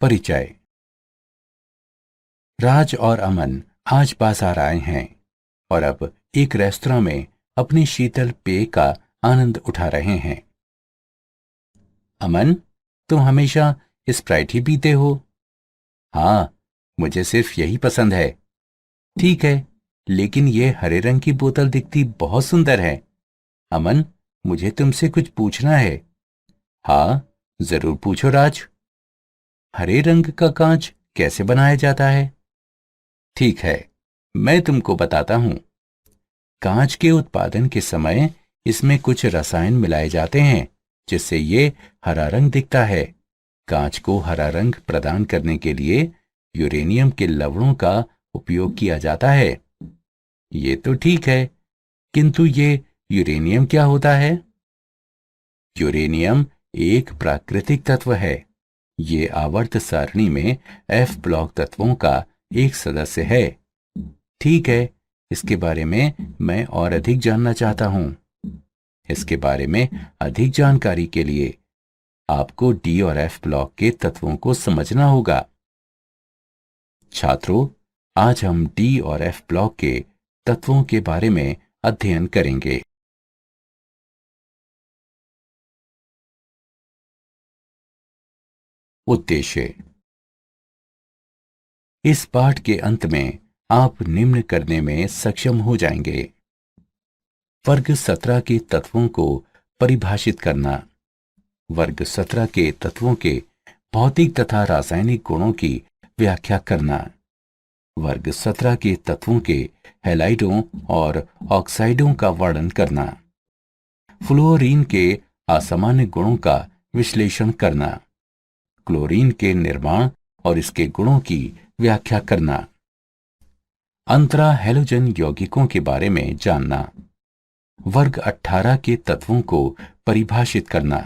परिचय। राज और अमन आज बाजार आए हैं और अब एक रेस्तरां में अपनी शीतल पेय का आनंद उठा रहे हैं। अमन, तुम हमेशा स्प्राइट ही पीते हो? हाँ, मुझे सिर्फ यही पसंद है। ठीक है, लेकिन ये हरे रंग की बोतल दिखती बहुत सुंदर है। अमन, मुझे तुमसे कुछ पूछना है। हाँ, जरूर पूछो राज। हरे रंग का कांच कैसे बनाया जाता है? ठीक है, मैं तुमको बताता हूं। कांच के उत्पादन के समय इसमें कुछ रसायन मिलाए जाते हैं जिससे ये हरा रंग दिखता है। कांच को हरा रंग प्रदान करने के लिए यूरेनियम के लवणों का उपयोग किया जाता है। ये तो ठीक है, किंतु ये यूरेनियम क्या होता है? यूरेनियम एक प्राकृतिक तत्व है। ये आवर्त सारणी में एफ ब्लॉक तत्वों का एक सदस्य है। ठीक है, इसके बारे में मैं और अधिक जानना चाहता हूं। इसके बारे में अधिक जानकारी के लिए आपको डी और एफ ब्लॉक के तत्वों को समझना होगा। छात्रों, आज हम डी और एफ ब्लॉक के तत्वों के बारे में अध्ययन करेंगे। उद्देश्य। इस पाठ के अंत में आप निम्न करने में सक्षम हो जाएंगे। वर्ग 17 के तत्वों को परिभाषित करना। वर्ग 17 के तत्वों के भौतिक तथा रासायनिक गुणों की व्याख्या करना। वर्ग 17 के तत्वों के हैलाइडों और ऑक्साइडों का वर्णन करना। फ्लोरीन के असामान्य गुणों का विश्लेषण करना। क्लोरीन के निर्माण और इसके गुणों की व्याख्या करना। अंतरा हैलोजन यौगिकों के बारे में जानना। वर्ग 18 के तत्वों को परिभाषित करना।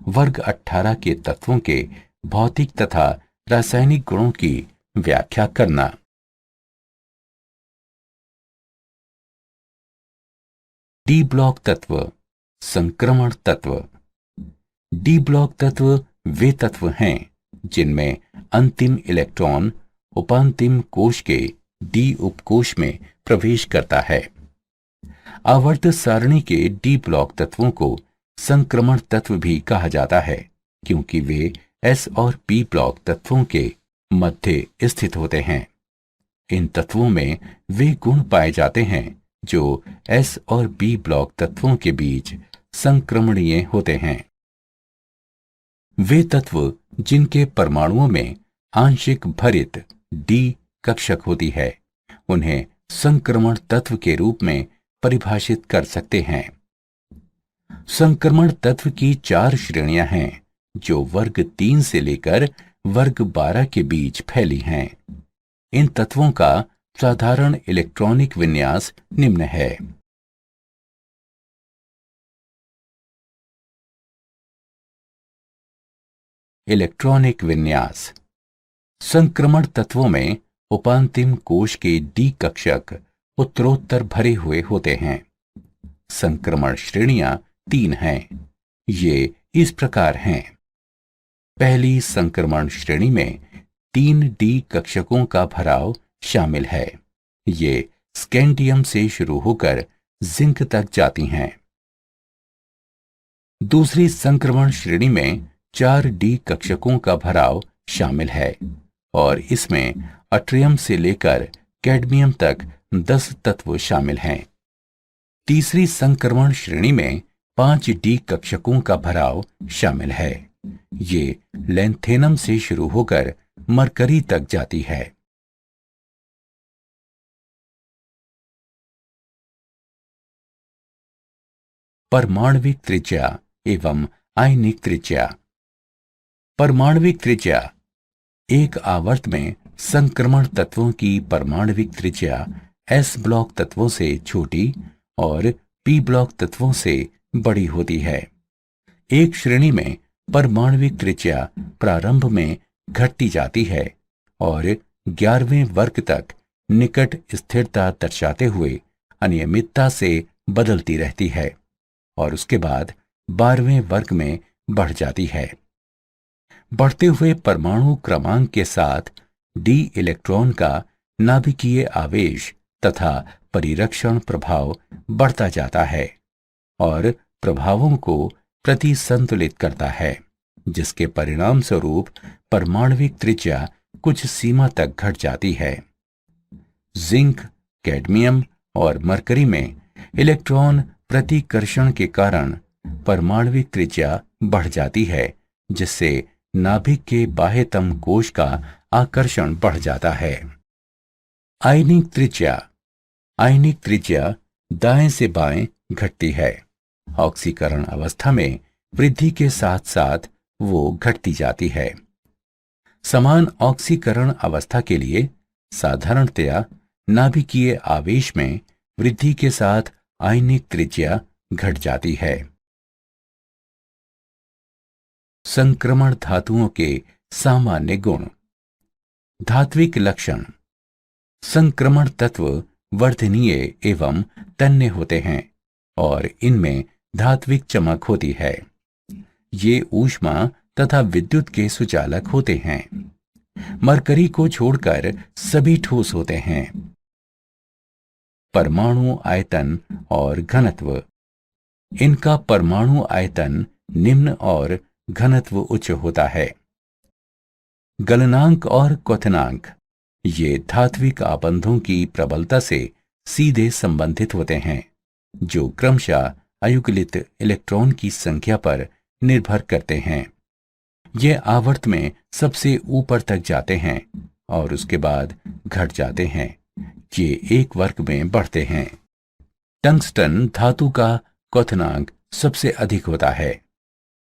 वर्ग 18 के तत्वों के भौतिक तथा रासायनिक गुणों की व्याख्या करना। डी ब्लॉक तत्व, संक्रमण तत्व। डी ब्लॉक तत्व वे तत्व हैं जिनमें अंतिम इलेक्ट्रॉन उपांतिम कोश के डी उपकोश में प्रवेश करता है। आवर्त सारणी के डी ब्लॉक तत्वों को संक्रमण तत्व भी कहा जाता है क्योंकि वे एस और पी ब्लॉक तत्वों के मध्य स्थित होते हैं। इन तत्वों में वे गुण पाए जाते हैं जो एस और बी ब्लॉक तत्वों के बीच संक्रमणीय होते हैं। वे तत्व जिनके परमाणुओं में आंशिक भरित डी कक्षक होती है उन्हें संक्रमण तत्व के रूप में परिभाषित कर सकते हैं। संक्रमण तत्व की 4 श्रेणियां हैं जो वर्ग 3 से लेकर वर्ग 12 के बीच फैली हैं। इन तत्वों का साधारण इलेक्ट्रॉनिक विन्यास निम्न है। इलेक्ट्रॉनिक विन्यास। संक्रमण तत्वों में उपांतिम कोश के डी कक्षक उत्तरोत्तर भरे हुए होते हैं। संक्रमण श्रेणियां 3 हैं। ये इस प्रकार हैं। पहली संक्रमण श्रेणी में 3 डी कक्षकों का भराव शामिल है। ये स्कैंडियम से शुरू होकर जिंक तक जाती हैं। दूसरी संक्रमण श्रेणी में 4 डी कक्षकों का भराव शामिल है और इसमें अट्रियम से लेकर कैडमियम तक 10 तत्व शामिल हैं। तीसरी संक्रमण श्रेणी में 5 डी कक्षकों का भराव शामिल है। ये लैंथेनम से शुरू होकर मरकरी तक जाती है। परमाणविक त्रिज्या एवं आयनिक त्रिज्या। परमाणविक त्रिज्या। एक आवर्त में संक्रमण तत्वों की परमाणविक त्रिज्या एस ब्लॉक तत्वों से छोटी और पी ब्लॉक तत्वों से बड़ी होती है। एक श्रेणी में परमाणविक त्रिज्या प्रारंभ में घटती जाती है और 11वें वर्ग तक निकट स्थिरता दर्शाते हुए अनियमितता से बदलती रहती है और उसके बाद 12वें वर्ग में बढ़ जाती है। बढ़ते हुए परमाणु क्रमांक के साथ डी इलेक्ट्रॉन का नाभिकीय आवेश तथा परिरक्षण प्रभाव बढ़ता जाता है और प्रभावों को प्रतिसंतुलित करता है, जिसके परिणाम स्वरूप परमाणविक त्रिज्या कुछ सीमा तक घट जाती है। जिंक, कैडमियम और मरकरी में इलेक्ट्रॉन प्रतिकर्षण के कारण परमाणविक त्रिज्या बढ़ जाती है, जिससे नाभिक के बाह्यतम कोश का आकर्षण बढ़ जाता है। आयनिक त्रिज्या दाएं से बाएं घटती है। ऑक्सीकरण अवस्था में वृद्धि के साथ साथ वो घटती जाती है। समान ऑक्सीकरण अवस्था के लिए साधारणतया नाभिकीय आवेश में वृद्धि के साथ आयनिक त्रिज्या घट जाती है। संक्रमण धातुओं के सामान्य गुण। धात्विक लक्षण। संक्रमण तत्व वर्धनीय एवं तन्य होते हैं और इनमें धात्विक चमक होती है। ये ऊष्मा तथा विद्युत के सुचालक होते हैं। मरकरी को छोड़कर सभी ठोस होते हैं। परमाणु आयतन और घनत्व। इनका परमाणु आयतन निम्न और घनत्व उच्च होता है। गलनांक और क्वथनांक। ये धात्विक आबंधों की प्रबलता से सीधे संबंधित होते हैं, जो क्रमशः अयुग्लित इलेक्ट्रॉन की संख्या पर निर्भर करते हैं। ये आवर्त में सबसे ऊपर तक जाते हैं और उसके बाद घट जाते हैं। ये एक वर्ग में बढ़ते हैं। टंगस्टन धातु का क्वथनांक सबसे अधिक होता है।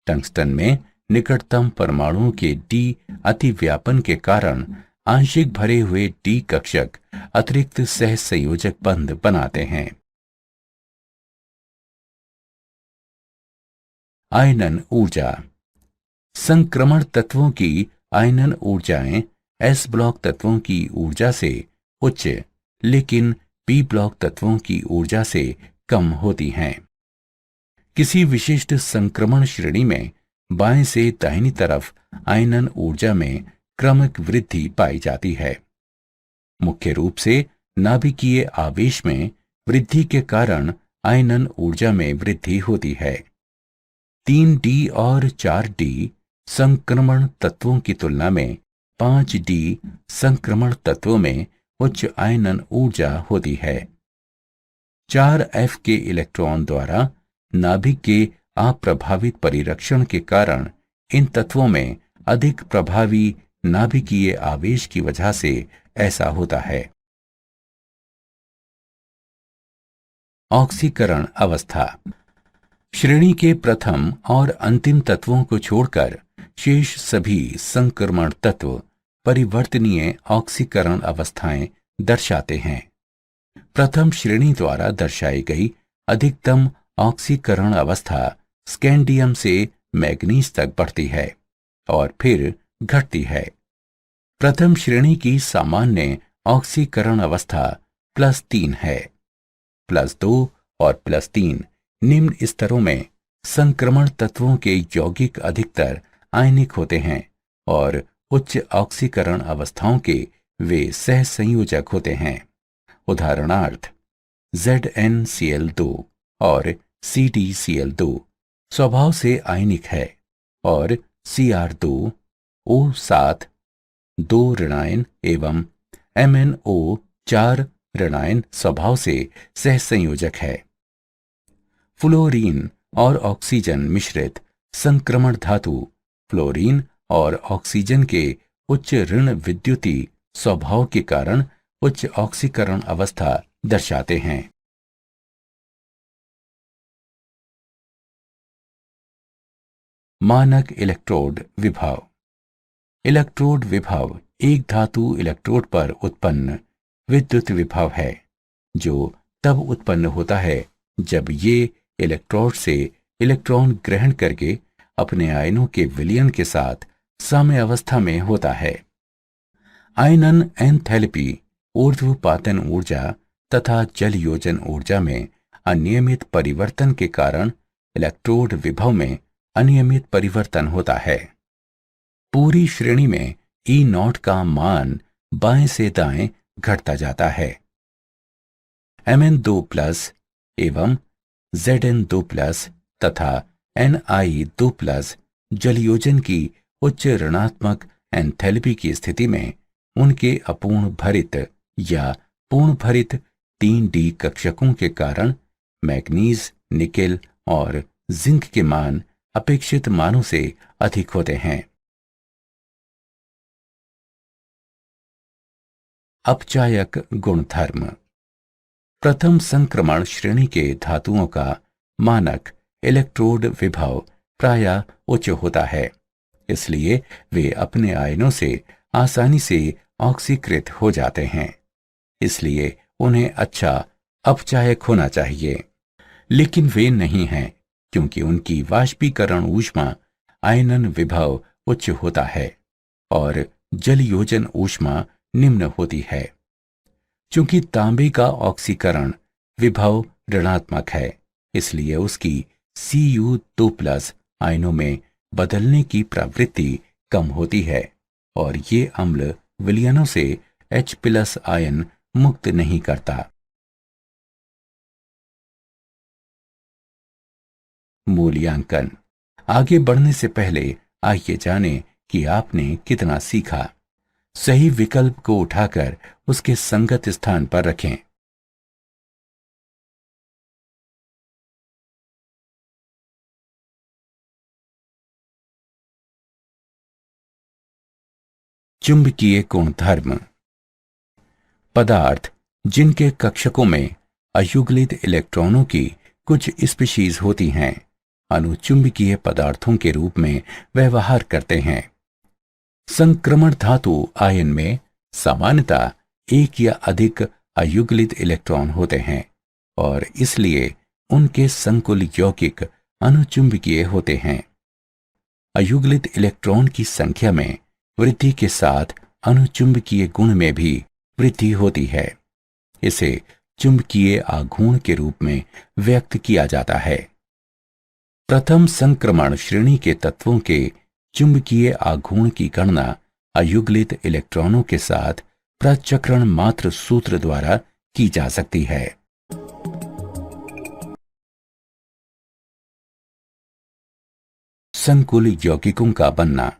टंगस्टन में निकटतम परमाणुओं के डी अतिव्यापन के कारण आंशिक भरे हुए डी कक्षक अतिरिक्त सहसंयोजक बंध बनाते हैं। आयनन ऊर्जा। संक्रमण तत्वों की आयनन ऊर्जाएं एस ब्लॉक तत्वों की ऊर्जा से उच्च लेकिन पी ब्लॉक तत्वों की ऊर्जा से कम होती हैं। किसी विशिष्ट संक्रमण श्रेणी में बाएं से दाहिनी तरफ आयनन ऊर्जा में क्रमिक वृद्धि पाई जाती है। मुख्य रूप से नाभिकीय आवेश में वृद्धि के कारण आयनन ऊर्जा में वृद्धि होती है। 3D और 4D संक्रमण तत्वों की तुलना में 5D संक्रमण तत्वों में उच्च आयनन ऊर्जा होती है। 4F के इलेक्ट्रॉन द्वारा नाभिक के अप्रभावित परिरक्षण के कारण इन तत्वों में अधिक प्रभावी नाभिकीय आवेश की वजह से ऐसा होता है। ऑक्सीकरण अवस्था। श्रेणी के प्रथम और अंतिम तत्वों को छोड़कर शेष सभी संक्रमण तत्व परिवर्तनीय ऑक्सीकरण अवस्थाएं दर्शाते हैं। प्रथम श्रेणी द्वारा दर्शाई गई अधिकतम ऑक्सीकरण अवस्था स्कैंडियम से मैग्नीज तक बढ़ती है और फिर घटती है। प्रथम श्रेणी की सामान्य ऑक्सीकरण अवस्था +3 है। +2 और +3 निम्न स्तरों में संक्रमण तत्वों के यौगिक अधिकतर आयनिक होते हैं और उच्च ऑक्सीकरण अवस्थाओं के वे सहसंयोजक होते हैं। उदाहरणार्थ ZnCl2 और CdCl2 स्वभाव से आयनिक है और Cr2 O7 2 ऋणायन एवं MnO 4 ऋणायन स्वभाव से सहसंयोजक है। फ्लोरीन और ऑक्सीजन मिश्रित संक्रमण धातु फ्लोरीन और ऑक्सीजन के उच्च ऋण विद्युती स्वभाव के कारण उच्च ऑक्सीकरण अवस्था दर्शाते हैं। मानक इलेक्ट्रोड विभव। इलेक्ट्रोड विभव एक धातु इलेक्ट्रोड पर उत्पन्न विद्युत विभव है, जो तब उत्पन्न होता है जब ये इलेक्ट्रोड से इलेक्ट्रॉन ग्रहण करके अपने आयनों के विलयन के साथ साम्यावस्था में होता है। आयनन एंथैल्पी, ऊर्ध्वपातन ऊर्जा तथा जल योजन ऊर्जा में अनियमित परिवर्तन के कारण इलेक्ट्रोड विभव में अनियमित परिवर्तन होता है। पूरी श्रेणी में E0 का मान बाएं से दाएं घटता जाता है। Mn2+ एवं Zn2+ तथा Ni2+ जलयोजन की उच्च ऋणात्मक एंथैल्पी की स्थिति में उनके अपूर्ण भरित या पूर्ण भरित 3D कक्षकों के कारण मैग्नीज, निकेल और जिंक के मान अपेक्षित मानों से अधिक होते हैं। अपचायक गुणधर्म। प्रथम संक्रमण श्रेणी के धातुओं का मानक इलेक्ट्रोड विभव प्रायः उच्च होता है, इसलिए वे अपने आयनों से आसानी से ऑक्सीकृत हो जाते हैं। इसलिए उन्हें अच्छा अपचायक होना चाहिए, लेकिन वे नहीं हैं क्योंकि उनकी वाष्पीकरण ऊष्मा आयनन विभव उच्च होता है और जलयोजन ऊष्मा निम्न होती है। चूंकि तांबे का ऑक्सीकरण विभव ऋणात्मक है, इसलिए उसकी Cu2+ आयनों में बदलने की प्रवृत्ति कम होती है और ये अम्ल विलयनों से H+ आयन मुक्त नहीं करता। मूल्यांकन। आगे बढ़ने से पहले आइए जानें कि आपने कितना सीखा। सही विकल्प को उठाकर उसके संगत स्थान पर रखें। चुंबकीय गुणधर्म। पदार्थ जिनके कक्षकों में अयुग्लित इलेक्ट्रॉनों की कुछ स्पीशीज होती हैं, अनुचुंबकीय पदार्थों के रूप में व्यवहार करते हैं। संक्रमण धातु आयन में सामान्यतः एक या अधिक अयुग्लित इलेक्ट्रॉन होते हैं और इसलिए उनके संकुल यौगिक अनुचुंबकीय होते हैं। अयुग्लित इलेक्ट्रॉन की संख्या में वृद्धि के साथ अनुचुंबकीय गुण में भी वृद्धि होती है। इसे चुंबकीय आघूर्ण के रूप में व्यक्त किया जाता है। प्रथम संक्रमण श्रेणी के तत्वों के चुंबकीय आघूर्ण की गणना अयुग्लित इलेक्ट्रॉनों के साथ प्रचक्रण मात्र सूत्र द्वारा की जा सकती है। संकुल यौगिकों का बनना।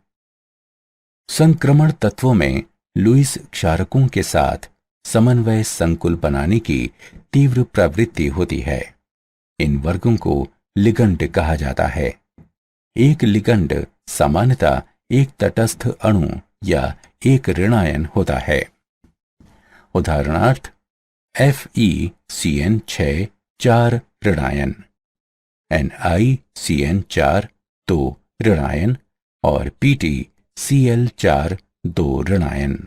संक्रमण तत्वों में लुईस क्षारकों के साथ समन्वय संकुल बनाने की तीव्र प्रवृत्ति होती है। इन वर्गों को लिगंड कहा जाता है। एक लिगंड सामान्यतः एक तटस्थ अणु या एक ऋणायन होता है। उदाहरणार्थ FeCN6 4 ऋणायन, NiCN4 2 ऋणायन और PtCl4 2 ऋणायन।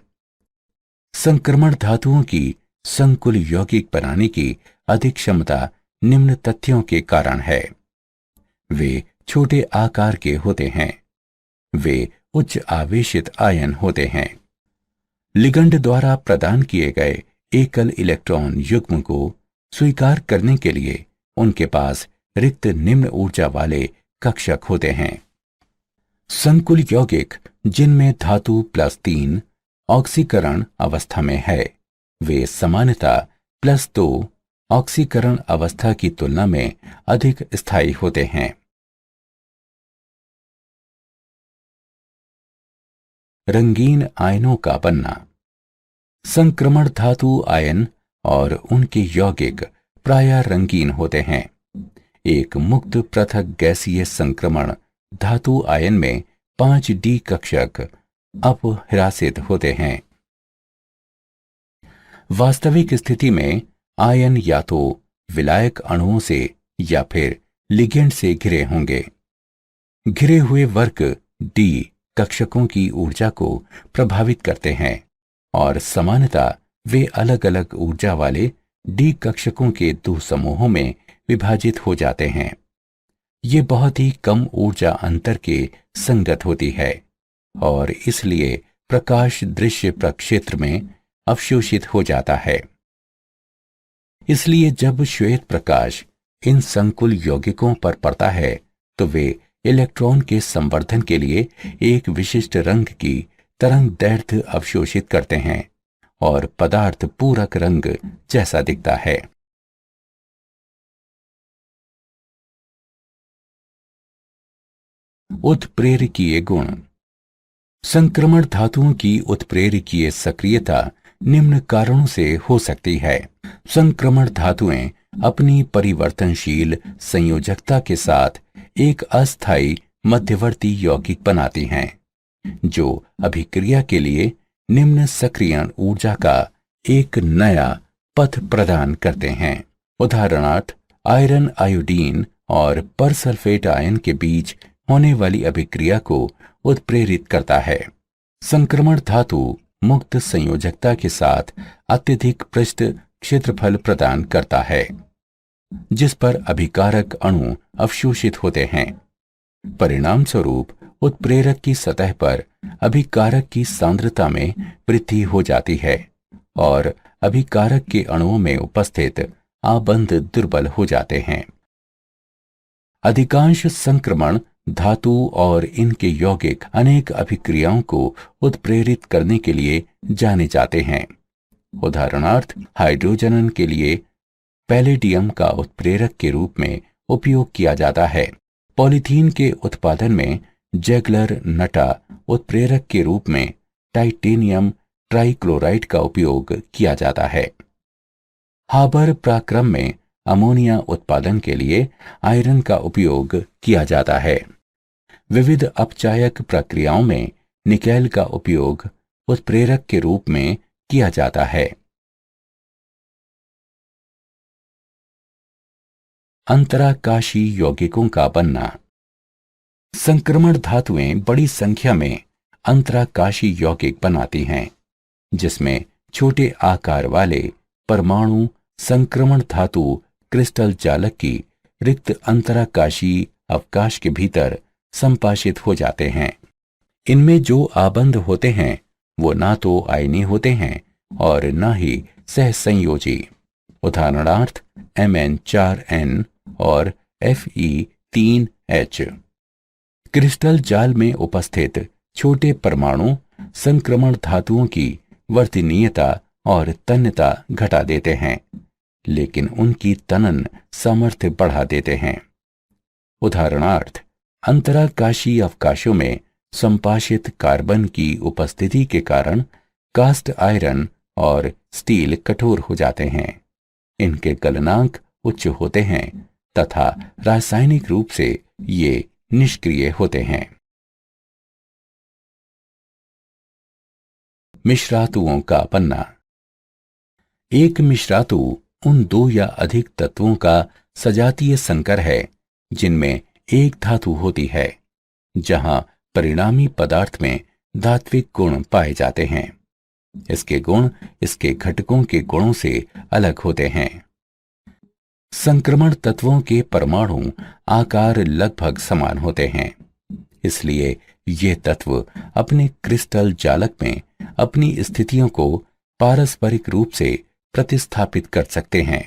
संक्रमण धातुओं की संकुल यौगिक बनाने की अधिक क्षमता निम्न तथ्यों के कारण है। वे छोटे आकार के होते हैं। वे उच्च आवेशित आयन होते हैं। लिगंड द्वारा प्रदान किए गए एकल इलेक्ट्रॉन युग्म को स्वीकार करने के लिए उनके पास रिक्त निम्न ऊर्जा वाले कक्षक होते हैं। संकुल यौगिक जिनमें धातु +3 ऑक्सीकरण अवस्था में है, वे सामान्यतः +2 ऑक्सीकरण अवस्था की तुलना में अधिक स्थायी होते हैं। रंगीन आयनों का बनना। संक्रमण धातु आयन और उनके यौगिक प्रायः रंगीन होते हैं। एक मुक्त पृथक गैसीय संक्रमण धातु आयन में 5D कक्षक अपहिरासित होते हैं। वास्तविक स्थिति में आयन या तो विलायक अणुओं से या फिर लिगेंड से घिरे होंगे। घिरे हुए वर्ग D कक्षकों की ऊर्जा को प्रभावित करते हैं और सामान्यतः वे अलग अलग ऊर्जा वाले D कक्षकों के 2 समूहों में विभाजित हो जाते हैं। ये बहुत ही कम ऊर्जा अंतर के संगत होती है और इसलिए प्रकाश दृश्य प्रक्षेत्र में अवशोषित हो जाता है। इसलिए जब श्वेत प्रकाश इन संकुल यौगिकों पर पड़ता है तो वे इलेक्ट्रॉन के संवर्धन के लिए एक विशिष्ट रंग की तरंग दैर्ध्य अवशोषित करते हैं और पदार्थ पूरक रंग जैसा दिखता है। उत्प्रेरकीय गुण। संक्रमण धातुओं की उत्प्रेरकीय सक्रियता निम्न कारणों से हो सकती है। संक्रमण धातुएं अपनी परिवर्तनशील संयोजकता के साथ एक अस्थायी मध्यवर्ती यौगिक बनाती हैं, जो अभिक्रिया के लिए निम्न सक्रियण ऊर्जा का एक नया पथ प्रदान करते हैं। उदाहरणार्थ, आयरन आयोडीन और परसल्फेट आयन के बीच होने वाली अभिक्रिया को उत्प्रेरित करता है। संक्रमण धातु मुक्त संयोजकता के साथ अत्यधिक पृष्ठ क्षेत्रफल प्रदान करता है, जिस पर अभिकारक अणु अवशोषित होते हैं। परिणाम स्वरूप उत्प्रेरक की सतह पर अभिकारक की सांद्रता में वृद्धि हो जाती है और अभिकारक के अणुओं में उपस्थित आबंध दुर्बल हो जाते हैं। अधिकांश संक्रमण धातु और इनके यौगिक अनेक अभिक्रियाओं को उत्प्रेरित करने के लिए जाने जाते हैं। उदाहरणार्थ, हाइड्रोजन के लिए पैलेडियम का उत्प्रेरक के रूप में उपयोग किया जाता है। पॉलीथीन के उत्पादन में जैगलर नटा उत्प्रेरक के रूप में टाइटेनियम ट्राइक्लोराइड का उपयोग किया जाता है। हाबर पराक्रम में अमोनिया उत्पादन के लिए आयरन का उपयोग किया जाता है। विविध अपचायक प्रक्रियाओं में निकेल का उपयोग उत्प्रेरक के रूप में किया जाता है। अंतराकाशी यौगिकों का बनना। संक्रमण धातुएं बड़ी संख्या में अंतराकाशी यौगिक बनाती हैं, जिसमें छोटे आकार वाले परमाणु संक्रमण धातु क्रिस्टल जालक की रिक्त अंतराकाशी अवकाश के भीतर संपाशित हो जाते हैं। इनमें जो आबंध होते हैं वो ना तो आयनीय होते हैं और न ही सहसंयोजी। उदाहरणार्थ, Mn4n और Fe3H। क्रिस्टल जाल में उपस्थित छोटे परमाणु संक्रमण धातुओं की वर्तनीयता और तन्यता घटा देते हैं, लेकिन उनकी तनन सामर्थ्य बढ़ा देते हैं। उदाहरणार्थ, अंतराकाशी अवकाशों में संपाशित कार्बन की उपस्थिति के कारण कास्ट आयरन और स्टील कठोर हो जाते हैं। इनके गलनांक उच्च होते हैं तथा रासायनिक रूप से ये निष्क्रिय होते हैं। मिश्रातुओं का बनना। एक मिश्रातु उन दो या अधिक तत्वों का सजातीय संकर है जिनमें एक धातु होती है, जहां परिणामी पदार्थ में धात्विक गुण पाए जाते हैं। इसके गुण इसके घटकों के गुणों से अलग होते हैं। संक्रमण तत्वों के परमाणु आकार लगभग समान होते हैं, इसलिए ये तत्व अपने क्रिस्टल जालक में अपनी स्थितियों को पारस्परिक रूप से प्रतिस्थापित कर सकते हैं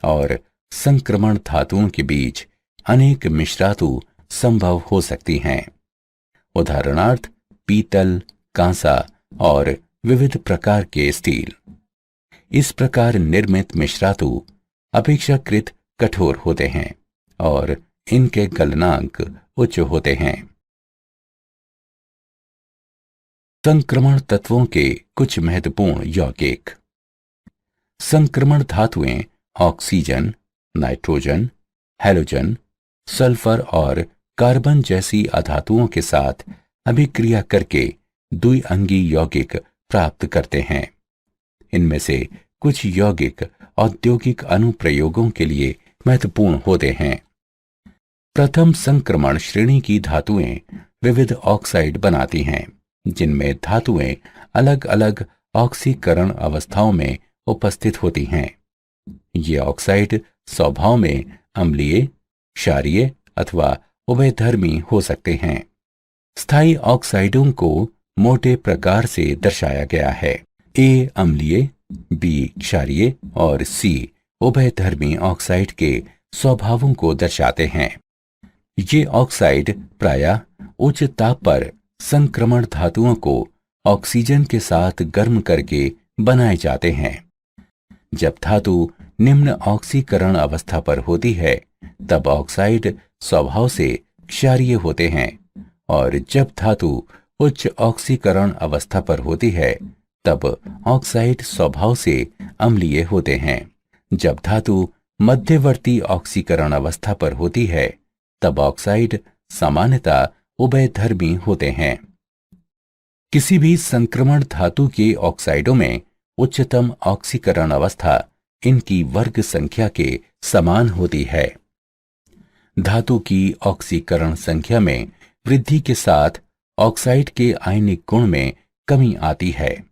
और संक्रमण धातुओं के बीच अनेक मिश्रातु संभव हो सकती हैं। उदाहरणार्थ, पीतल, कांसा और विविध प्रकार के स्टील। इस प्रकार निर्मित मिश्रातु अपेक्षाकृत कठोर होते हैं और इनके गलनांक उच्च होते हैं। संक्रमण तत्वों के कुछ महत्वपूर्ण यौगिक। संक्रमण धातुएं ऑक्सीजन, नाइट्रोजन, हैलोजन, सल्फर और कार्बन जैसी अधातुओं के साथ अभिक्रिया करके द्विअंगी यौगिक प्राप्त करते हैं। इनमें से कुछ यौगिक औद्योगिक अनुप्रयोगों के लिए महत्वपूर्ण होते हैं। प्रथम संक्रमण श्रेणी की धातुएं विविध ऑक्साइड बनाती हैं, जिनमें धातुएं अलग अलग ऑक्सीकरण अवस्थाओं में उपस्थित होती हैं। ये ऑक्साइड स्वभाव में अम्लीय, क्षारीय अथवा उभयधर्मी हो सकते हैं। स्थायी ऑक्साइडों को मोटे प्रकार से दर्शाया गया है। ए अम्लीय, बी क्षारीय और सी उभयधर्मी ऑक्साइड के स्वभावों को दर्शाते हैं। ये ऑक्साइड प्रायः उच्च ताप पर संक्रमण धातुओं को ऑक्सीजन के साथ गर्म करके बनाए जाते हैं। जब धातु निम्न ऑक्सीकरण अवस्था पर होती है तब ऑक्साइड स्वभाव से क्षारीय होते हैं, और जब धातु उच्च ऑक्सीकरण अवस्था पर होती है तब ऑक्साइड स्वभाव से अम्लीय होते हैं। जब धातु मध्यवर्ती ऑक्सीकरण अवस्था पर होती है तब ऑक्साइड सामान्यतः उभयधर्मी होते हैं। किसी भी संक्रमण धातु के ऑक्साइडों में उच्चतम ऑक्सीकरण अवस्था इनकी वर्ग संख्या के समान होती है। धातु की ऑक्सीकरण संख्या में वृद्धि के साथ ऑक्साइड के आयनिक गुण में कमी आती है।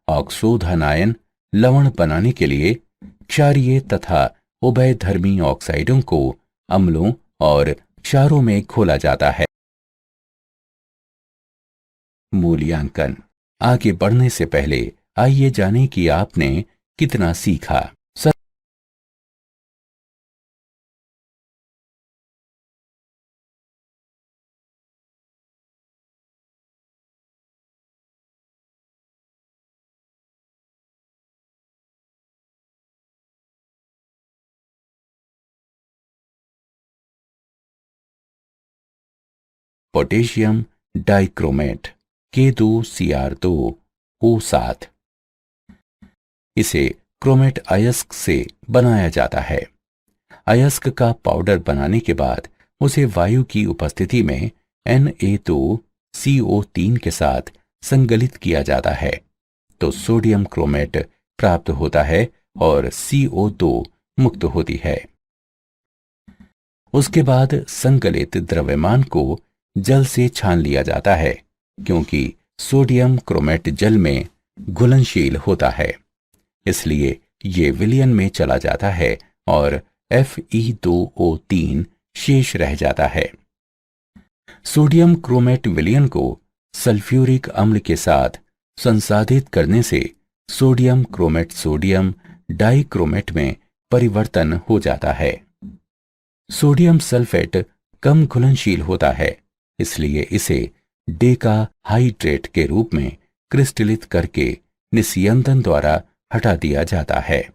ऑक्सोधनायन लवण बनाने के लिए क्षारीय तथा उभयधर्मी ऑक्साइडों को अम्लों और क्षारों में घोला जाता है। मूल्यांकन। आगे बढ़ने से पहले आइए जानें कि आपने कितना सीखा। पोटेशियम डाइक्रोमेट K2Cr2O7, इसे क्रोमेट अयस्क से बनाया जाता है। अयस्क का पाउडर बनाने के बाद उसे वायु की उपस्थिति में Na2CO3 के साथ संगलित किया जाता है तो सोडियम क्रोमेट प्राप्त होता है और CO2 मुक्त होती है। उसके बाद संकलित द्रव्यमान को जल से छान लिया जाता है क्योंकि सोडियम क्रोमेट जल में घुलनशील होता है, इसलिए ये विलयन में चला जाता है और Fe2O3 शेष रह जाता है। सोडियम क्रोमेट विलयन को सल्फ्यूरिक अम्ल के साथ संसाधित करने से सोडियम क्रोमेट सोडियम डाइक्रोमेट में परिवर्तन हो जाता है। सोडियम सल्फेट कम घुलनशील होता है, इसलिए इसे डेका हाइड्रेट के रूप में क्रिस्टलित करके निस्यंदन द्वारा हटा दिया जाता है।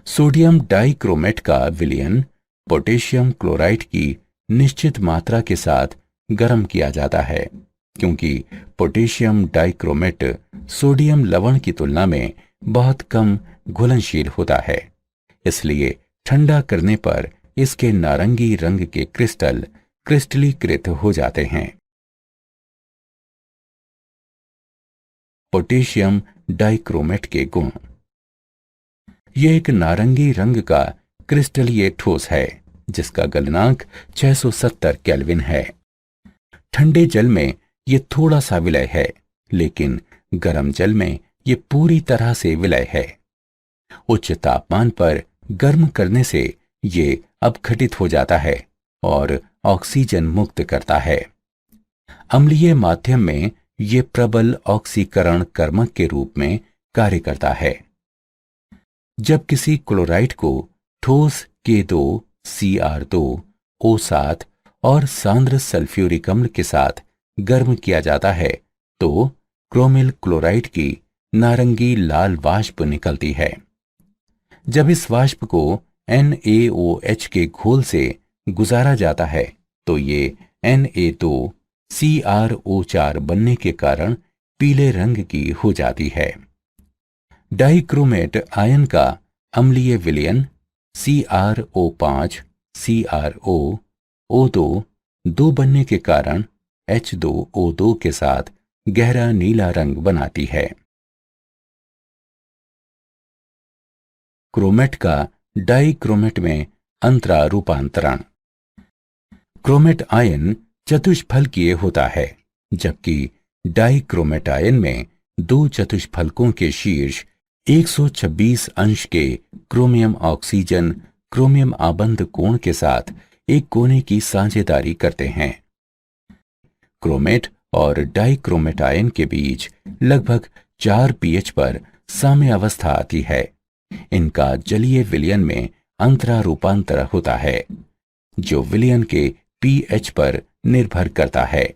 सोडियम डाइक्रोमेट का विलयन पोटेशियम क्लोराइड की निश्चित मात्रा के साथ गर्म किया जाता है क्योंकि पोटेशियम डाइक्रोमेट सोडियम लवण की तुलना में बहुत कम घुलनशील होता है, इसलिए ठंडा करने पर इसके नारंगी रंग के क्रिस्टल क्रिस्टलीकृत हो जाते हैं। पोटेशियम डाइक्रोमेट के गुण। यह एक नारंगी रंग का क्रिस्टलीय ठोस है जिसका गलनांक 670 केल्विन है। ठंडे जल में यह थोड़ा सा विलय है, लेकिन गर्म जल में यह पूरी तरह से विलय है। उच्च तापमान पर गर्म करने से ये अपघटित हो जाता है और ऑक्सीजन मुक्त करता है। अम्लीय माध्यम में ये प्रबल ऑक्सीकरण कर्मक के रूप में कार्य करता है। जब किसी क्लोराइड को ठोस K2Cr2O7 और सांद्र सल्फ्यूरिक अम्ल के साथ गर्म किया जाता है तो क्रोमिल क्लोराइड की नारंगी लाल वाष्प निकलती है। जब इस वाष्प को NaOH के घोल से गुजारा जाता है तो ये Na2CrO4 बनने के कारण पीले रंग की हो जाती है। डाइक्रोमेट आयन का अम्लीय विलयन CrO5 CrOO2 दो बनने के कारण H2O2 के साथ गहरा नीला रंग बनाती है। क्रोमेट का डाइक्रोमेट में अंतरा रूपांतरण। क्रोमेट आयन चतुष्फलकीय होता है, जबकि डाइक्रोमेट आयन में दो चतुष्फलकों के शीर्ष 126 अंश के क्रोमियम ऑक्सीजन क्रोमियम आबंध कोण के साथ एक कोने की साझेदारी करते हैं। क्रोमेट और डाइक्रोमेट आयन के बीच लगभग 4 pH पर साम्यावस्था आती है। इनका जलीय विलयन में अंतरा रूपांतर होता है। जो विलयन के पीएच पर निर्भर करता है।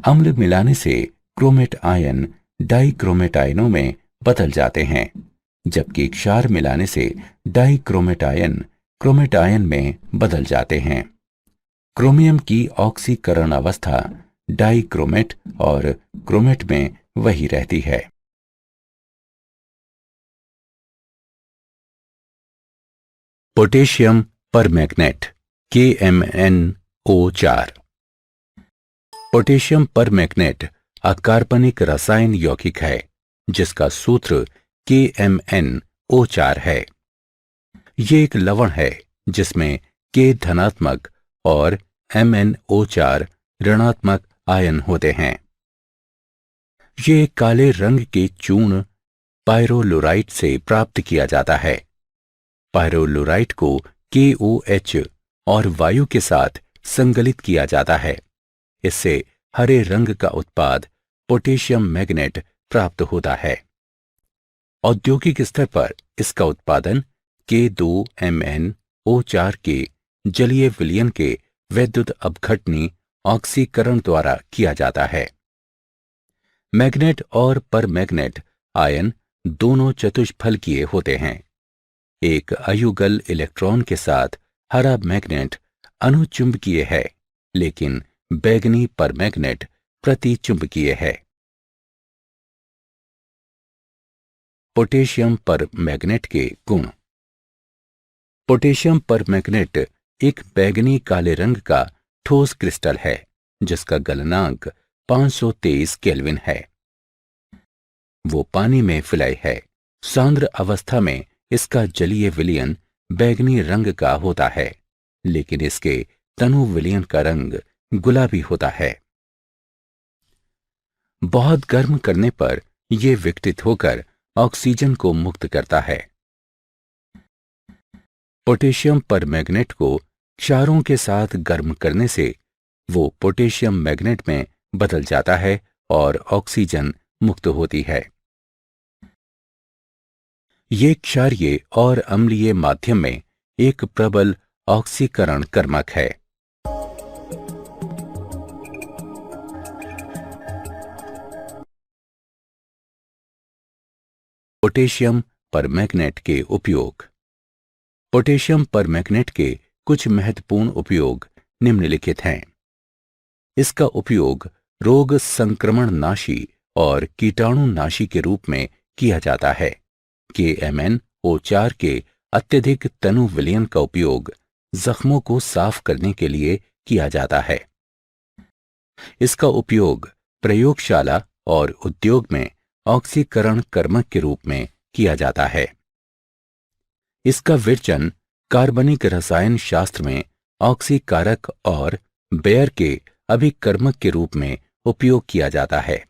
अम्ल मिलाने से क्रोमेट आयन डाइक्रोमेट आयनों में बदल जाते हैं, जबकि क्षार मिलाने से डाइक्रोमेट आयन क्रोमेट आयन में बदल जाते हैं। क्रोमियम की ऑक्सीकरण अवस्था डाइक्रोमेट और क्रोमेट में वही रहती है। Potassium परमैग्नेट KMnO4। पोटेशियम परमैग्नेट अकार्बनिक रसायन यौगिक है जिसका सूत्र KMnO4 है। ये एक लवण है जिसमें K धनात्मक और MnO4 ऋणात्मक आयन होते हैं। ये काले रंग के चूर्ण पायरोलोराइट से प्राप्त किया जाता है। पायरोलोराइट को KOH और वायु के साथ संगलित किया जाता है। इससे हरे रंग का उत्पाद पोटेशियम मैग्नेट प्राप्त होता है। औद्योगिक स्तर पर इसका उत्पादन K2MnO4 के जलीय विलयन के वैद्युत अपघटनी ऑक्सीकरण द्वारा किया जाता है। मैग्नेट और परमैग्नेट आयन दोनों चतुष्फलकीय होते हैं। एक अयुगल इलेक्ट्रॉन के साथ हरा मैग्नेट अनुचुंबकीय है, लेकिन बैंगनी परमैग्नेट प्रतिचुंबकीय है। पोटेशियम परमैग्नेट के गुण। पोटेशियम परमैग्नेट एक बैंगनी काले रंग का ठोस क्रिस्टल है जिसका गलनांक 523 केल्विन है। वो पानी में विलय है। सांद्र अवस्था में इसका जलीय विलयन बैंगनी रंग का होता है, लेकिन इसके तनु विलयन का रंग गुलाबी होता है। बहुत गर्म करने पर यह विघटित होकर ऑक्सीजन को मुक्त करता है। पोटेशियम परमैग्नेट को क्षारों के साथ गर्म करने से वो पोटेशियम मैग्नेट में बदल जाता है और ऑक्सीजन मुक्त होती है। ये क्षारीय और अम्लीय माध्यम में एक प्रबल ऑक्सीकरण कर्मक है। पोटेशियम परमैग्नेट के उपयोग। पोटेशियम परमैग्नेट के कुछ महत्वपूर्ण उपयोग निम्नलिखित हैं। इसका उपयोग रोग संक्रमण नाशी और कीटाणुनाशी के रूप में किया जाता है। KMnO4 के अत्यधिक तनु विलयन का उपयोग जख्मों को साफ करने के लिए किया जाता है। इसका उपयोग प्रयोगशाला और उद्योग में ऑक्सीकरण कर्मक के रूप में किया जाता है। इसका विरचन कार्बनिक रसायन शास्त्र में ऑक्सीकारक और बेयर के अभिकर्मक के रूप में उपयोग किया जाता है।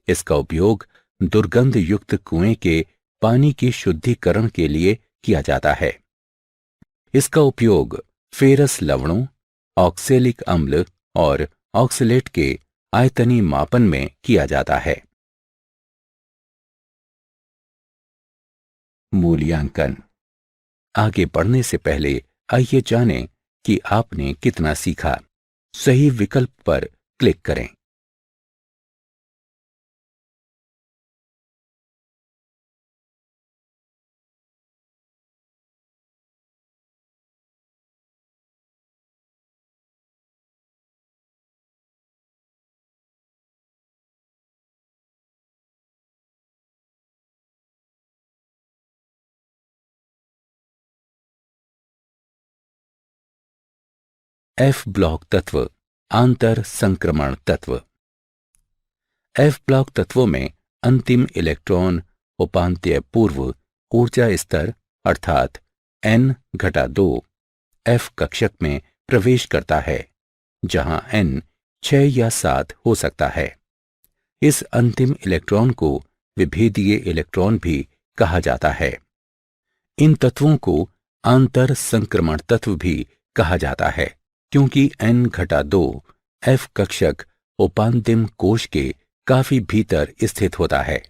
इसका उपयोग दुर्गंध युक्त कुएं के पानी की शुद्धिकरण के लिए किया जाता है। इसका उपयोग फेरस लवणों, ऑक्सैलिक अम्ल और ऑक्सलेट के आयतनी मापन में किया जाता है। मूल्यांकन। आगे बढ़ने से पहले आइए जानें कि आपने कितना सीखा। सही विकल्प पर क्लिक करें। F ब्लॉक तत्व आंतर संक्रमण तत्व। F ब्लॉक तत्वों में अंतिम इलेक्ट्रॉन उपांत्य पूर्व ऊर्जा स्तर अर्थात n-2 F कक्षक में प्रवेश करता है, जहां n 6 या 7 हो सकता है। इस अंतिम इलेक्ट्रॉन को विभेदीय इलेक्ट्रॉन भी कहा जाता है। इन तत्वों को आंतर संक्रमण तत्व भी कहा जाता है, क्योंकि n-2 F कक्षक उपांतिम कोश के काफी भीतर स्थित होता है।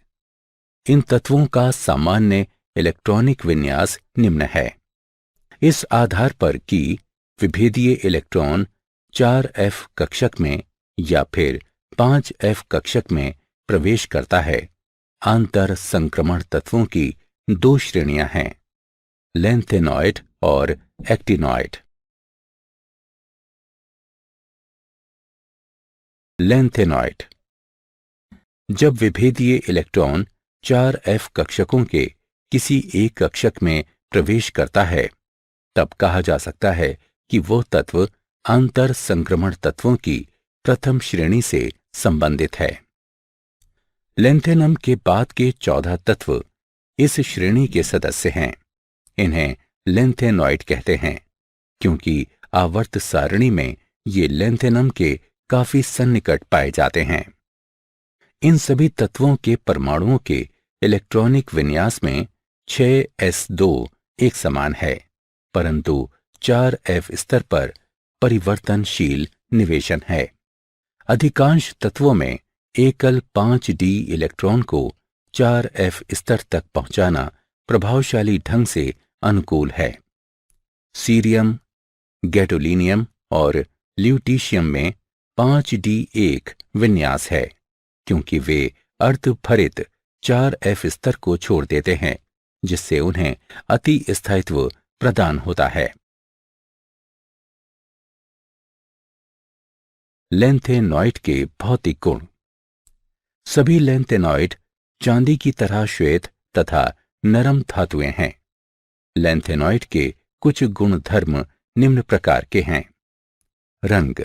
इन तत्वों का सामान्य इलेक्ट्रॉनिक विन्यास निम्न है। इस आधार पर कि विभेदीय इलेक्ट्रॉन 4f कक्षक में या फिर 5f कक्षक में प्रवेश करता है, आंतर संक्रमण तत्वों की दो श्रेणियां हैं, लैंथेनॉइड और एक्टिनॉइड। लैंथेनॉइड। जब विभेदीय इलेक्ट्रॉन 4f कक्षकों के किसी एक कक्षक में प्रवेश करता है, तब कहा जा सकता है कि वो तत्व आंतर संक्रमण तत्वों की प्रथम श्रेणी से संबंधित है। लैंथेनम के बाद के 14 तत्व इस श्रेणी के सदस्य हैं। इन्हें लैंथेनॉइड कहते हैं क्योंकि आवर्त सारणी में ये लैंथेनम के काफी सन्निकट पाए जाते हैं। इन सभी तत्वों के परमाणुओं के इलेक्ट्रॉनिक विन्यास में 6s2 एक समान है, परंतु 4f स्तर पर परिवर्तनशील निवेशन है। अधिकांश तत्वों में एकल 5d इलेक्ट्रॉन को 4f स्तर तक पहुंचाना प्रभावशाली ढंग से अनुकूल है। सीरियम, गैडोलीनियम और ल्यूटीशियम में 5d1 विन्यास है क्योंकि वे अर्धभरित 4f स्तर को छोड़ देते हैं, जिससे उन्हें अति स्थायित्व प्रदान होता है। लैंथेनॉइड के भौतिक गुण। सभी लैंथेनॉइड चांदी की तरह श्वेत तथा नरम धातुएं हैं। लैंथेनॉइड के कुछ गुणधर्म निम्न प्रकार के हैं। रंग।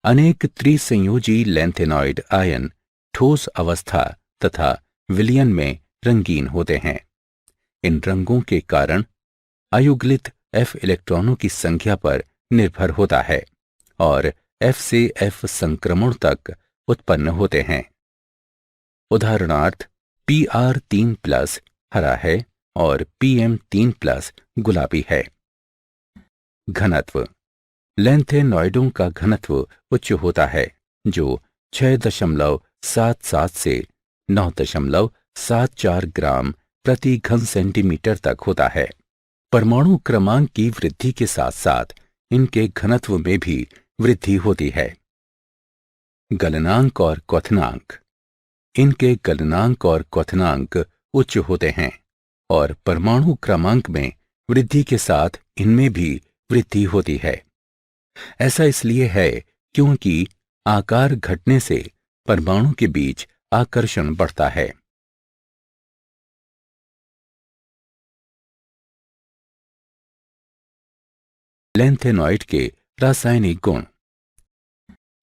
अनेक त्रिसंयोजी लैंथेनॉइड आयन ठोस अवस्था तथा विलयन में रंगीन होते हैं। इन रंगों के कारण अयुग्लित f इलेक्ट्रॉनों की संख्या पर निर्भर होता है और f से f संक्रमण तक उत्पन्न होते हैं। उदाहरणार्थ Pr3+ हरा है और Pm3+ गुलाबी है। घनत्व। लैंथेनॉइडों का घनत्व उच्च होता है, जो 6.77 से 9.74 ग्राम प्रति घन सेंटीमीटर तक होता है। परमाणु क्रमांक की वृद्धि के साथ साथ इनके घनत्व में भी वृद्धि होती है। गलनांक और क्वथनांक। इनके गलनांक और क्वथनांक उच्च होते हैं और परमाणु क्रमांक में वृद्धि के साथ इनमें भी वृद्धि होती है। ऐसा इसलिए है क्योंकि आकार घटने से परमाणु के बीच आकर्षण बढ़ता है। लैंथेनॉइड के रासायनिक गुण।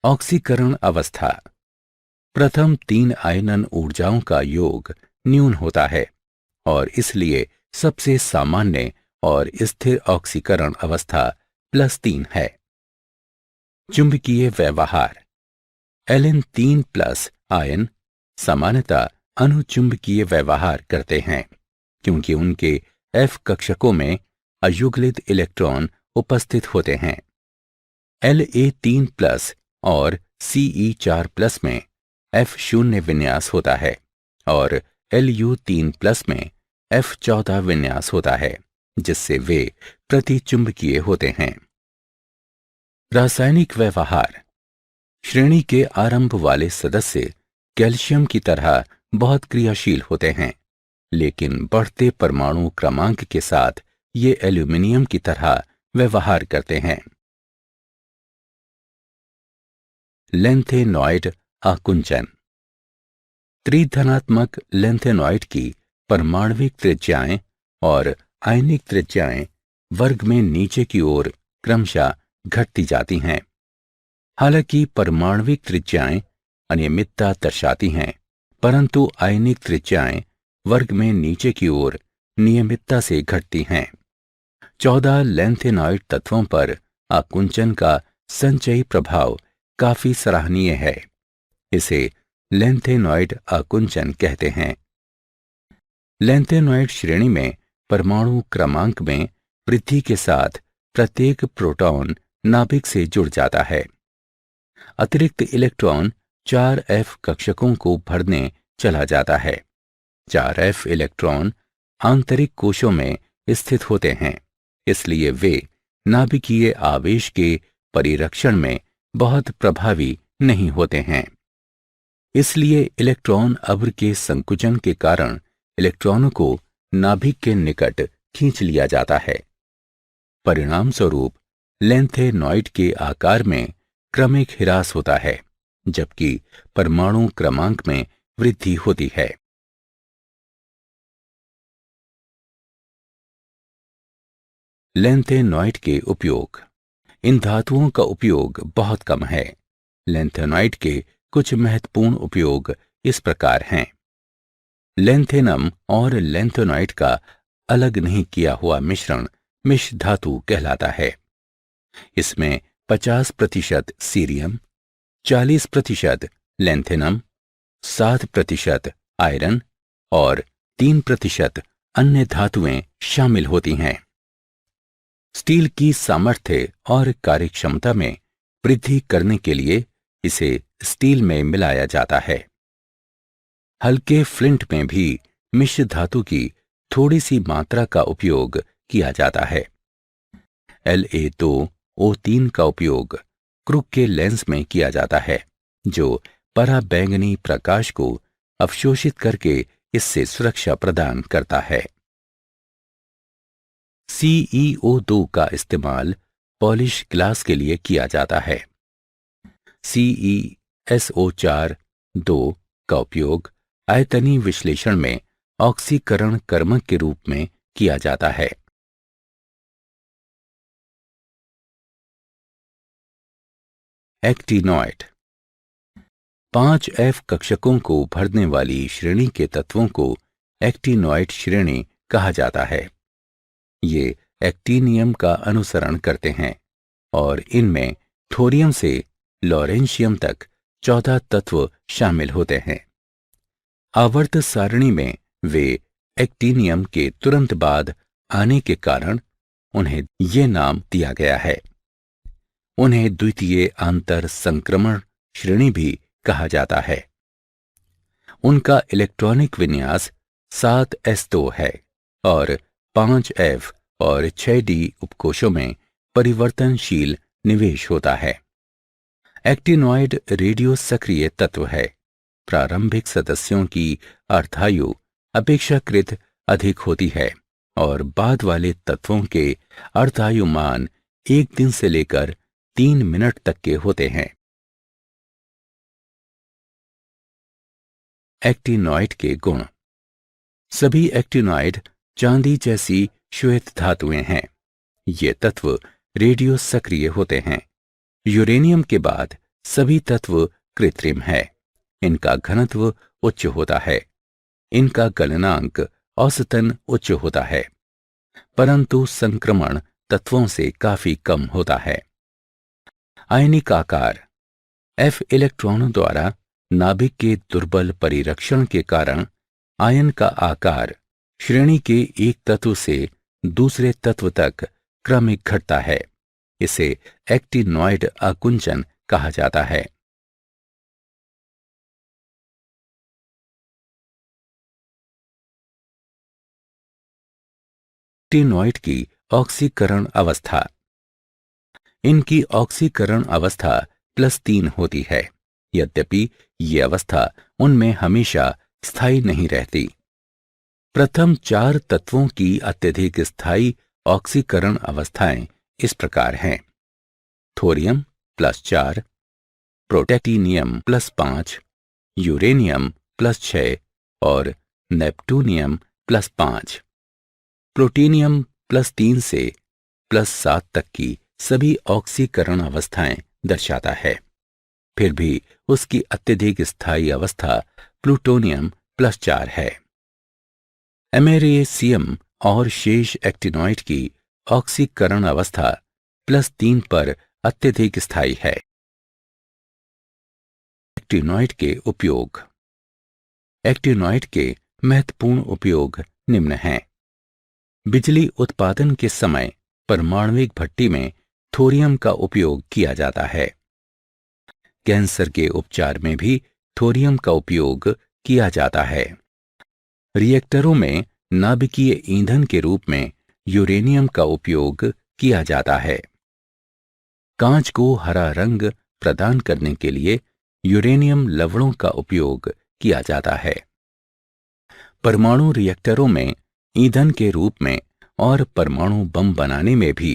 ऑक्सीकरण अवस्था। प्रथम 3 आयनन ऊर्जाओं का योग न्यून होता है और इसलिए सबसे सामान्य और स्थिर ऑक्सीकरण अवस्था +3 है। चुंबकीय व्यवहार। Ln3+ आयन सामान्यतः अनुचुंबकीय व्यवहार करते हैं क्योंकि उनके f कक्षकों में अयुग्लित इलेक्ट्रॉन उपस्थित होते हैं। La3+ और Ce4+ में F0 विन्यास होता है और Lu3+ में F14 विन्यास होता है, जिससे वे प्रतिचुंबकीय होते हैं। रासायनिक व्यवहार। श्रेणी के आरंभ वाले सदस्य कैल्शियम की तरह बहुत क्रियाशील होते हैं, लेकिन बढ़ते परमाणु क्रमांक के साथ ये एल्यूमिनियम की तरह व्यवहार करते हैं। लैंथेनॉइड आकुंचन। त्रिधनात्मक लैंथेनॉइड की परमाणविक त्रिज्याएं और आयनिक त्रिज्याएं वर्ग में नीचे की ओर क्रमशः घटती जाती हैं। हालांकि परमाणविक त्रिज्याएं अनियमितता दर्शाती हैं, परंतु आयनिक त्रिज्याएं वर्ग में नीचे की ओर नियमितता से घटती हैं। 14 लैंथेनॉइड तत्वों पर आकुंचन का संचयी प्रभाव काफी सराहनीय है। इसे लैंथेनॉइड आकुंचन कहते हैं। लैंथेनॉइड श्रेणी में परमाणु क्रमांक में वृद्धि के साथ प्रत्येक प्रोटॉन नाभिक से जुड़ जाता है। अतिरिक्त इलेक्ट्रॉन 4f कक्षकों को भरने चला जाता है। 4f इलेक्ट्रॉन आंतरिक कोशों में स्थित होते हैं। इसलिए वे नाभिकीय आवेश के परिरक्षण में बहुत प्रभावी नहीं होते हैं। इसलिए इलेक्ट्रॉन अभ्र के संकुचन के कारण इलेक्ट्रॉनों को नाभिक के निकट खींच लिया जाता है। परिणाम स्वरूप लेंथेनॉइड के आकार में क्रमिक ह्रास होता है, जबकि परमाणु क्रमांक में वृद्धि होती है। लेंथेनॉइड के उपयोग। इन धातुओं का उपयोग बहुत कम है। लेंथेनॉइड के कुछ महत्वपूर्ण उपयोग इस प्रकार हैं। लेंथेनम और लेंथेनॉइड का अलग नहीं किया हुआ मिश्रण मिश्र धातु कहलाता है। इसमें 50% सीरियम, 40% लेंथेनम, 7% आयरन और 3% अन्य धातुएं शामिल होती हैं। स्टील की सामर्थ्य और कार्यक्षमता में वृद्धि करने के लिए इसे स्टील में मिलाया जाता है। हल्के फ्लिंट में भी मिश्र धातु की थोड़ी सी मात्रा का उपयोग किया जाता है। La2O3 का उपयोग क्रूक के लेंस में किया जाता है, जो पराबैंगनी प्रकाश को अवशोषित करके इससे सुरक्षा प्रदान करता है। CeO2 का इस्तेमाल पॉलिश ग्लास के लिए किया जाता है। CeSO4 का उपयोग आयतनीय विश्लेषण में ऑक्सीकरण कर्मक के रूप में किया जाता है। एक्टिनॉइड। 5F कक्षकों को भरने वाली श्रेणी के तत्वों को एक्टिनॉइड श्रेणी कहा जाता है। ये एक्टिनियम का अनुसरण करते हैं और इनमें थोरियम से लॉरेंशियम तक 14 तत्व शामिल होते हैं। आवर्त सारणी में वे एक्टिनियम के तुरंत बाद आने के कारण उन्हें ये नाम दिया गया है। उन्हें द्वितीय आंतर संक्रमण श्रेणी भी कहा जाता है। उनका इलेक्ट्रॉनिक विन्यास 7s2 है और 5F और 6D उपकोशों में परिवर्तनशील निवेश होता है। एक्टिनॉइड रेडियो सक्रिय तत्व है। प्रारंभिक सदस्यों की अर्धायु अपेक्षाकृत अधिक होती है और बाद वाले तत्वों के अर्धायु मान 1 दिन से लेकर 3 मिनट तक के होते हैं। एक्टिनॉइड के गुण। सभी एक्टिनॉइड चांदी जैसी श्वेत धातुएं हैं। ये तत्व रेडियो सक्रिय होते हैं। यूरेनियम के बाद सभी तत्व कृत्रिम है। इनका घनत्व उच्च होता है। इनका गलनांक औसतन उच्च होता है, परंतु संक्रमण तत्वों से काफी कम होता है। आयनिक आकार। F इलेक्ट्रॉनों द्वारा नाभिक के दुर्बल परिरक्षण के कारण आयन का आकार श्रेणी के एक तत्व से दूसरे तत्व तक क्रमिक घटता है। इसे एक्टिनॉइड आकुंचन कहा जाता है। एक्टिनॉइड की ऑक्सीकरण अवस्था। इनकी ऑक्सीकरण अवस्था +3 होती है, यद्यपि ये अवस्था उनमें हमेशा स्थायी नहीं रहती। प्रथम 4 तत्वों की अत्यधिक स्थायी ऑक्सीकरण अवस्थाएं इस प्रकार हैं: थोरियम +4, प्रोटैक्टीनियम +5, यूरेनियम +6 और नेपटूनियम +5। प्लूटोनियम +3 से +7 तक की सभी ऑक्सीकरण अवस्थाएं दर्शाता है। फिर भी उसकी अत्यधिक स्थायी अवस्था प्लूटोनियम +4 है। अमेरिसियम और शेष एक्टिनॉइड की ऑक्सीकरण अवस्था +3 पर अत्यधिक स्थायी है। एक्टिनॉइड के उपयोग। एक्टिनॉइड के महत्वपूर्ण उपयोग निम्न हैं। बिजली उत्पादन के समय परमाणविक भट्टी में थोरियम का उपयोग किया जाता है। कैंसर के उपचार में भी थोरियम का उपयोग किया जाता है। रिएक्टरों में नाभिकीय ईंधन के रूप में यूरेनियम का उपयोग किया जाता है। कांच को हरा रंग प्रदान करने के लिए यूरेनियम लवणों का उपयोग किया जाता है। परमाणु रिएक्टरों में ईंधन के रूप में और परमाणु बम बनाने में भी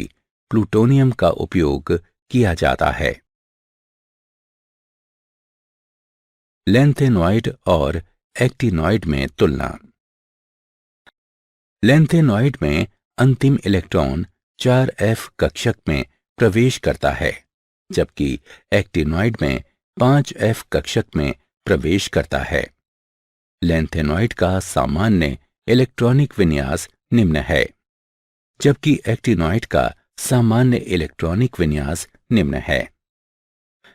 प्लूटोनियम का उपयोग किया जाता है। लैंथेनॉइड और एक्टिनॉइड में तुलना। लैंथेनॉइड में अंतिम इलेक्ट्रॉन 4f कक्षक में प्रवेश करता है, जबकि एक्टिनॉइड में 5f कक्षक में प्रवेश करता है। लैंथेनॉइड का सामान्य इलेक्ट्रॉनिक विन्यास निम्न है, जबकि एक्टिनॉइड का सामान्य इलेक्ट्रॉनिक विन्यास निम्न है।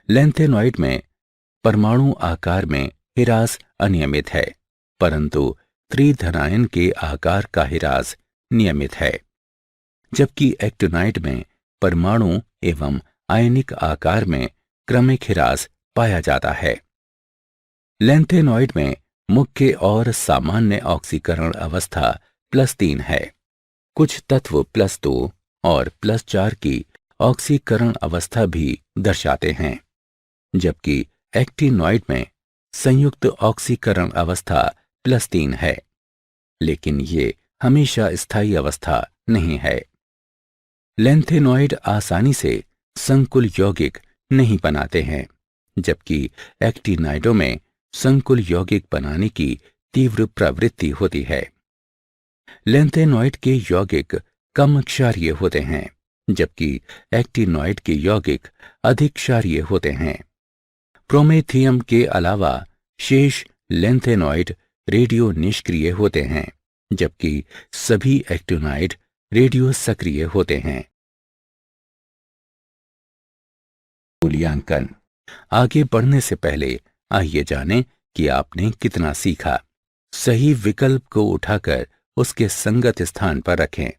लैंथेनॉइड में परमाणु आकार में ह्रास अनियमित है, परंतु त्रिधनायन के आकार का ह्रास नियमित है, जबकि एक्टिनॉइड में परमाणु एवं आयनिक आकार में क्रमिक ह्रास पाया जाता है। लैंथेनॉइड में मुख्य और सामान्य ऑक्सीकरण अवस्था +3 है। कुछ तत्व +2 और +4 की ऑक्सीकरण अवस्था भी दर्शाते हैं, जबकि एक्टिनॉइड में संयुक्त ऑक्सीकरण अवस्था +3 है, लेकिन ये हमेशा स्थायी अवस्था नहीं है। लैंथेनॉइड आसानी से संकुल यौगिक नहीं बनाते हैं, जबकि एक्टिनाइडों में संकुल यौगिक बनाने की तीव्र प्रवृत्ति होती है। लैंथेनॉइड के यौगिक कम क्षारीय होते हैं, जबकि एक्टिनॉइड के यौगिक अधिक क्षारीय होते हैं। प्रोमेथियम के अलावा शेष लैंथेनॉइड रेडियो निष्क्रिय होते हैं, जबकि सभी एक्टिनॉइड रेडियो सक्रिय होते हैं। मूल्यांकन। आगे बढ़ने से पहले आइए जानें कि आपने कितना सीखा। सही विकल्प को उठाकर उसके संगत स्थान पर रखें।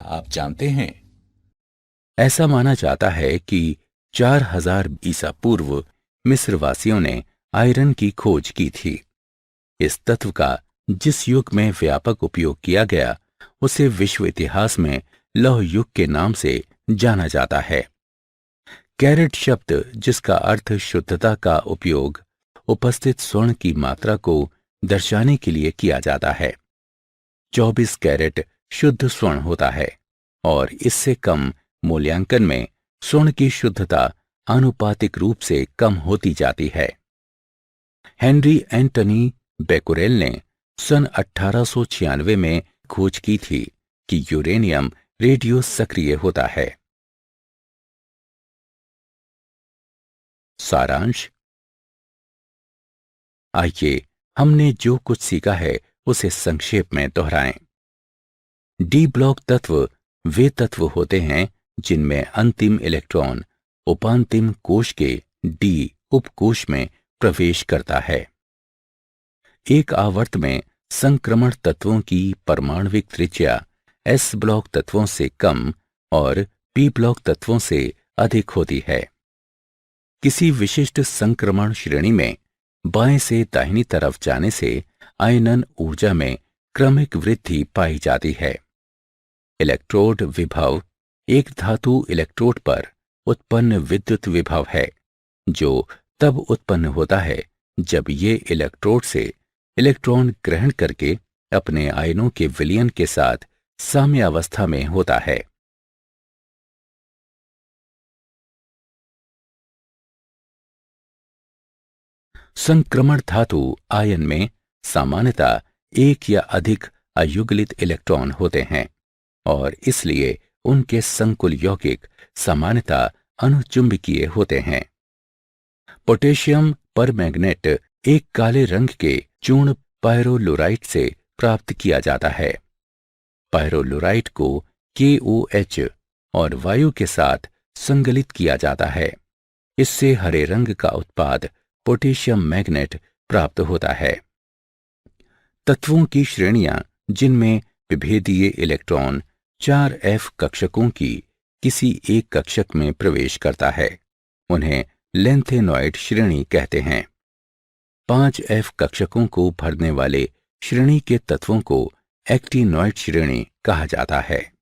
आप जानते हैं, ऐसा माना जाता है कि 4000 ईसा पूर्व मिस्रवासियों ने आयरन की खोज की थी। इस तत्व का जिस युग में व्यापक उपयोग किया गया उसे विश्व इतिहास में लौह युग के नाम से जाना जाता है। कैरेट शब्द, जिसका अर्थ शुद्धता का उपयोग उपस्थित स्वर्ण की मात्रा को दर्शाने के लिए किया जाता है। 24 कैरेट शुद्ध स्वर्ण होता है और इससे कम मूल्यांकन में स्वर्ण की शुद्धता आनुपातिक रूप से कम होती जाती है। हेनरी एंटनी बेकुरेल ने सन 1896 में खोज की थी कि यूरेनियम रेडियो सक्रिय होता है। सारांश। आइए हमने जो कुछ सीखा है उसे संक्षेप में दोहराएं। डी ब्लॉक तत्व वे तत्व होते हैं जिनमें अंतिम इलेक्ट्रॉन उपांतिम कोश के डी उपकोश में प्रवेश करता है। एक आवर्त में संक्रमण तत्वों की परमाणविक त्रिज्या एस ब्लॉक तत्वों से कम और पी ब्लॉक तत्वों से अधिक होती है। किसी विशिष्ट संक्रमण श्रेणी में बाएं से दाहिनी तरफ जाने से आयनन ऊर्जा में क्रमिक वृद्धि पाई जाती है। इलेक्ट्रोड विभव एक धातु इलेक्ट्रोड पर उत्पन्न विद्युत विभव है, जो तब उत्पन्न होता है जब ये इलेक्ट्रोड से इलेक्ट्रॉन ग्रहण करके अपने आयनों के विलयन के साथ साम्यावस्था में होता है। संक्रमण धातु आयन में सामान्यतः एक या अधिक अयुग्लित इलेक्ट्रॉन होते हैं और इसलिए उनके संकुल यौगिक सामान्यतः अनुचुंबकीय होते हैं। पोटेशियम परमैंगनेट एक काले रंग के चूर्ण पायरोलोराइट से प्राप्त किया जाता है। पायरोलोराइट को KOH और वायु के साथ संगलित किया जाता है। इससे हरे रंग का उत्पाद पोटेशियम मैग्नेट प्राप्त होता है। तत्वों की श्रेणियां जिनमें विभेदीय इलेक्ट्रॉन 4f कक्षकों की किसी एक कक्षक में प्रवेश करता है। उन्हें लेंथेनॉइड श्रेणी कहते हैं। 5F कक्षकों को भरने वाले श्रेणी के तत्वों को एक्टिनॉइड श्रेणी कहा जाता है।